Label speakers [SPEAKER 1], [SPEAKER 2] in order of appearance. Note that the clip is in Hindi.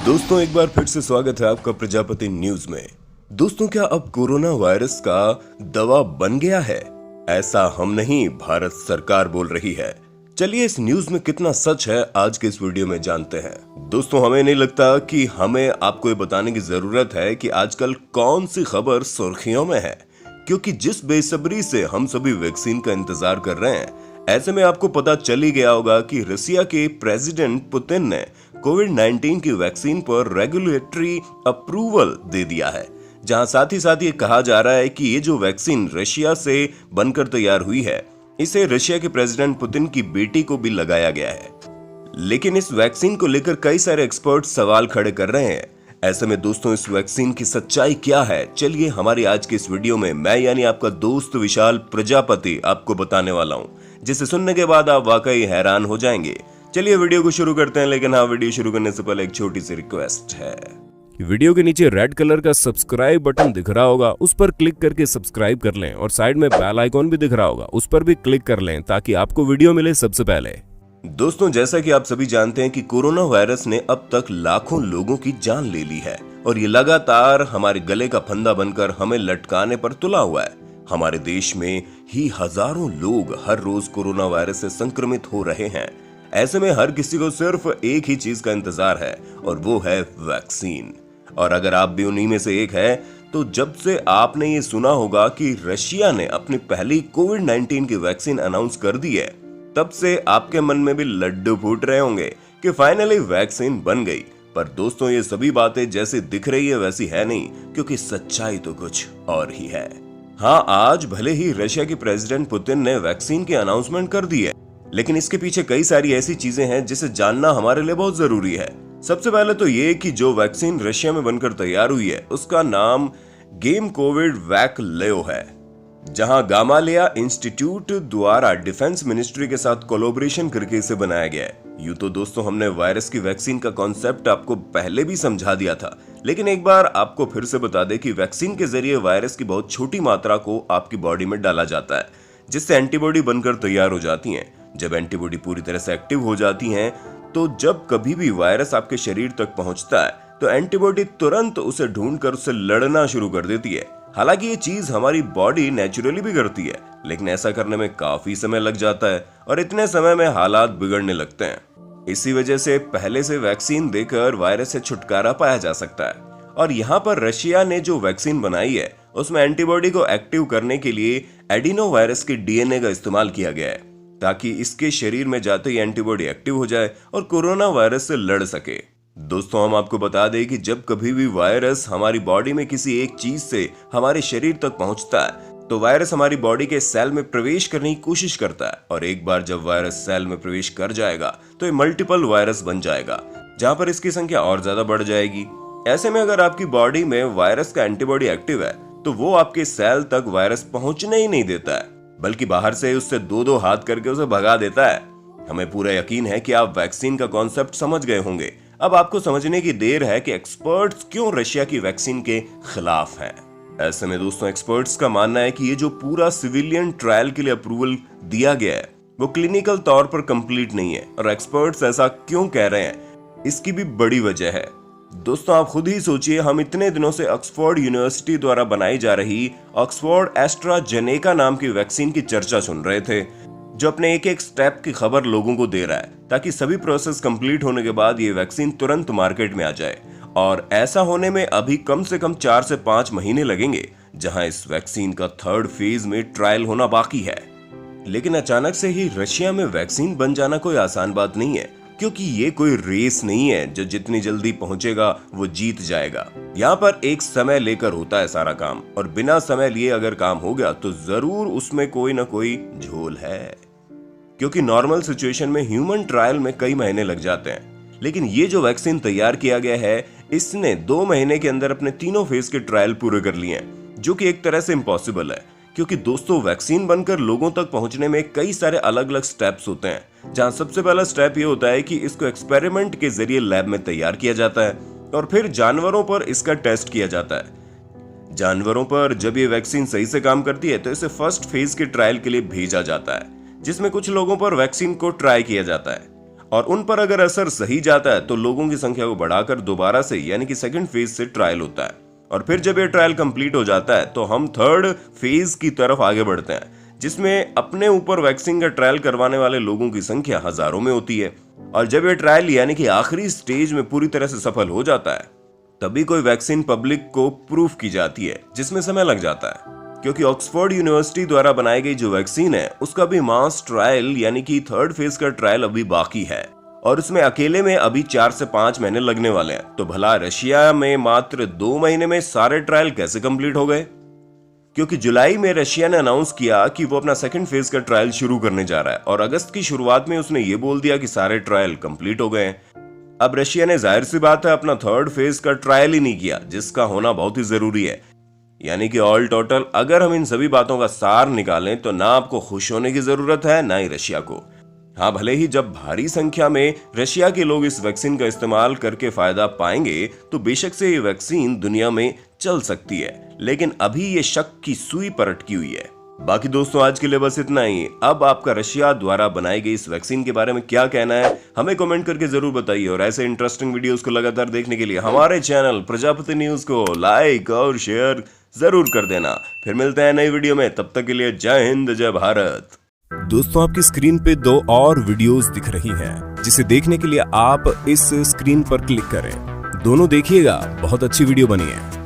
[SPEAKER 1] दोस्तों एक बार फिर से स्वागत है आपका प्रजापति न्यूज में। दोस्तों क्या अब कोरोना वायरस का दवा बन गया है? ऐसा हम नहीं, भारत सरकार बोल रही है। चलिए इस न्यूज में कितना सच है आज के इस वीडियो में जानते हैं। दोस्तों हमें नहीं लगता कि हमें आपको ये बताने की जरूरत है कि आजकल कौन सी खबर सुर्खियों में है, क्योंकि जिस बेसब्री से हम सभी वैक्सीन का इंतजार कर रहे हैं, ऐसे में आपको पता चल ही गया होगा कि रसिया के प्रेसिडेंट पुतिन ने कोविड-19 की वैक्सीन पर रेगुलेटरी अप्रूवल दे दिया है, जहां साथ ही ये कहा जा रहा है कि ये जो वैक्सीन रशिया से बनकर तैयार हुई है, इसे रशिया के प्रेसिडेंट पुतिन की बेटी को भी लगाया गया है। लेकिन इस वैक्सीन को लेकर कई सारे एक्सपर्ट सवाल खड़े कर रहे हैं। ऐसे में दोस्तों इस वैक्सीन की सच्चाई क्या है, चलिए हमारी आज के इस वीडियो में मैं यानी आपका दोस्त विशाल प्रजापति आपको बताने वाला हूं, जिसे सुनने के बाद आप वाकई हैरान हो जाएंगे। चलिए वीडियो को शुरू करते हैं, लेकिन हाँ, वीडियो शुरू करने से पहले एक छोटी सी रिक्वेस्ट है। वीडियो के नीचे रेड कलर का सब्सक्राइब बटन दिख रहा होगा, उस पर क्लिक करके सब्सक्राइब कर लें और साइड में बेल आइकॉन भी दिख रहा होगा, उस पर भी क्लिक कर लें ताकि आपको वीडियो मिले सबसे पहले। दोस्तों जैसा कि आप सभी जानते हैं कि कोरोना वायरस ने अब तक लाखों लोगों की जान ले ली है और ये लगातार हमारे गले का फंदा बनकर हमें लटकाने पर तुला हुआ है। हमारे देश में ही हजारों लोग हर रोज कोरोना वायरस से संक्रमित हो रहे हैं। ऐसे में हर किसी को सिर्फ एक ही चीज का इंतजार है और वो है वैक्सीन। और अगर आप भी उन्हीं में से एक है, तो जब से आपने ये सुना होगा कि रशिया ने अपनी पहली कोविड-19 की वैक्सीन अनाउंस कर दी है, तब से आपके मन में भी लड्डू फूट रहे होंगे कि फाइनली वैक्सीन बन गई। पर दोस्तों ये सभी बातें जैसे दिख रही है वैसी है नहीं, क्योंकि सच्चाई तो कुछ और ही है। हाँ, आज भले ही रशिया के प्रेसिडेंट पुतिन ने वैक्सीन की अनाउंसमेंट कर दी है, लेकिन इसके पीछे कई सारी ऐसी चीजें हैं जिसे जानना हमारे लिए बहुत जरूरी है। सबसे पहले तो ये कि जो वैक्सीन रशिया में बनकर तैयार हुई है उसका नाम गेम कोविड वैक लेओ है, जहां गामालेया इंस्टीट्यूट द्वारा डिफेंस मिनिस्ट्री के साथ कोलैबोरेशन करके इसे बनाया गया है। यूं तो दोस्तों हमने वायरस की वैक्सीन का कॉन्सेप्ट आपको पहले भी समझा दिया था, लेकिन एक बार आपको फिर से बता दें कि वैक्सीन के जरिए वायरस की बहुत छोटी मात्रा को आपकी बॉडी में डाला जाता है, जिससे एंटीबॉडी बनकर तैयार हो जाती हैं। जब एंटीबॉडी पूरी तरह से एक्टिव हो जाती हैं, तो जब कभी भी वायरस आपके शरीर तक पहुंचता है तो एंटीबॉडी तुरंत उसे ढूंढकर उससे लड़ना शुरू कर देती है। हालांकि ये चीज हमारी बॉडी नेचुरली भी करती है, लेकिन ऐसा करने में काफी समय लग जाता है और इतने समय में हालात बिगड़ने लगते हैं। इसी वजह से पहले से वैक्सीन देकर वायरस से छुटकारा पाया जा सकता है। और यहाँ पर रशिया ने जो वैक्सीन बनाई है उसमें एंटीबॉडी को एक्टिव करने के लिए एडिनो वायरस के डीएनए का इस्तेमाल किया गया है, ताकि इसके शरीर में जाते ही एंटीबॉडी एक्टिव हो जाए और कोरोना वायरस से लड़ सके। दोस्तों हम आपको बता दें कि जब कभी भी वायरस हमारी बॉडी में किसी एक चीज से हमारे शरीर तक पहुंचता है, तो वायरस हमारी बॉडी के सेल में प्रवेश करने की कोशिश करता है और एक बार जब वायरस सेल में प्रवेश कर जाएगा तो ये मल्टीपल वायरस बन जाएगा, जहां पर इसकी संख्या और ज्यादा बढ़ जाएगी। ऐसे में अगर आपकी बॉडी में वायरस का एंटीबॉडी एक्टिव है तो वो आपके सेल तक वायरस पहुंचने ही नहीं देता है, बल्कि बाहर से उससे दो हाथ करके उसे भगा देता है। हमें पूरा यकीन है कि आप वैक्सीन का कॉन्सेप्ट समझ गए होंगे। अब आपको समझने की देर है कि एक्सपर्ट्स क्यों रशिया की वैक्सीन के खिलाफ हैं। ऐसे में दोस्तों एक्सपर्ट्स का मानना है कि ये जो पूरा सिविलियन ट्रायल के लिए अप्रूवल दिया गया है वो क्लिनिकल तौर पर कंप्लीट नहीं है। और एक्सपर्ट्स ऐसा क्यों कह रहे हैं, इसकी भी बड़ी वजह है। दोस्तों आप खुद ही सोचिए, हम इतने दिनों से ऑक्सफोर्ड यूनिवर्सिटी द्वारा बनाई जा रही ऑक्सफोर्ड एस्ट्राजेनेका नाम की वैक्सीन की चर्चा सुन रहे थे, जो अपने एक स्टेप की खबर लोगों को दे रहा है, ताकि सभी प्रोसेस कंप्लीट होने के बाद ये वैक्सीन तुरंत मार्केट में आ जाए। और ऐसा होने में अभी कम से कम 4 से 5 महीने लगेंगे, जहां इस वैक्सीन का 3rd फेज में ट्रायल होना बाकी है। लेकिन अचानक से ही रशिया में वैक्सीन बन जाना कोई आसान बात नहीं है, क्योंकि ये कोई रेस नहीं है जो जितनी जल्दी पहुंचेगा वो जीत जाएगा। यहाँ पर एक समय लेकर होता है सारा काम, और बिना समय लिए अगर काम हो गया तो जरूर उसमें कोई ना कोई झोल है, क्योंकि नॉर्मल सिचुएशन में ह्यूमन ट्रायल में कई महीने लग जाते हैं। लेकिन ये जो वैक्सीन तैयार किया गया है, इसने 2 महीने के अंदर अपने तीनों फेज के ट्रायल पूरे कर लिए हैं, जो कि एक तरह से इम्पॉसिबल है, क्योंकि दोस्तों वैक्सीन बनकर लोगों तक पहुंचने में कई सारे अलग अलग स्टेप्स होते हैं, जहां सबसे पहला स्टेप ये होता है कि इसको एक्सपेरिमेंट के जरिए लैब में तैयार किया जाता है और फिर जानवरों पर इसका टेस्ट किया जाता है। जानवरों पर जब ये वैक्सीन सही से काम करती है तो इसे फर्स्ट फेज के ट्रायल के लिए भेजा जाता है, जिसमें कुछ लोगों पर वैक्सीन को ट्राई किया जाता है और उन पर अगर असर सही जाता है तो लोगों की संख्या को बढ़ाकर दोबारा से यानी कि सेकंड फेज से ट्रायल होता है और फिर जब ये ट्रायल कंप्लीट हो जाता है तो हम थर्ड फेज की तरफ आगे बढ़ते हैं, जिसमें अपने ऊपर वैक्सीन का ट्रायल करवाने वाले लोगों की संख्या हजारों में होती है। और जब ये ट्रायल यानी कि आखिरी स्टेज में पूरी तरह से सफल हो जाता है तभी कोई वैक्सीन पब्लिक को प्रूफ की जाती है, जिसमें समय लग जाता है क्योंकि ऑक्सफोर्ड यूनिवर्सिटी द्वारा बनाई गई जो वैक्सीन है उसका भी मास ट्रायल यानी कि थर्ड फेज का ट्रायल अभी बाकी है और उसमें अकेले में अभी 4 से 5 महीने लगने वाले हैं। तो भला रशिया में मात्र 2 महीने में सारे ट्रायल कैसे कंप्लीट हो गए? क्योंकि जुलाई में रशिया ने अनाउंस किया कि वो अपना सेकंड फेज का ट्रायल शुरू करने जा रहा है और अगस्त की शुरुआत में उसने ये बोल दिया कि सारे ट्रायल कंप्लीट हो गए हैं। अब रशिया ने जाहिर सी बात है अपना थर्ड फेज का ट्रायल ही नहीं किया, जिसका होना बहुत ही जरूरी है। यानी कि ऑल टोटल अगर हम इन सभी बातों का सार निकालें तो ना आपको खुश होने की जरूरत है ना ही रशिया को। हाँ, भले ही जब भारी संख्या में रशिया के लोग इस वैक्सीन का इस्तेमाल करके फायदा पाएंगे तो बेशक से ये वैक्सीन दुनिया में चल सकती है, लेकिन अभी ये शक की सुई पर अटकी हुई है। बाकी दोस्तों आज के लिए बस इतना ही। अब आपका रशिया द्वारा बनाई गई इस वैक्सीन के बारे में क्या कहना है हमें कमेंट करके जरूर बताइए और ऐसे इंटरेस्टिंग वीडियोस को लगातार देखने के लिए हमारे चैनल प्रजापति न्यूज को लाइक और शेयर जरूर कर देना। फिर मिलते हैं नई वीडियो में, तब तक के लिए जय हिंद जय भारत। दोस्तों आपकी स्क्रीन पे 2 और वीडियोस दिख रही हैं, जिसे देखने के लिए आप इस स्क्रीन पर क्लिक करें। दोनों देखिएगा, बहुत अच्छी वीडियो बनी है।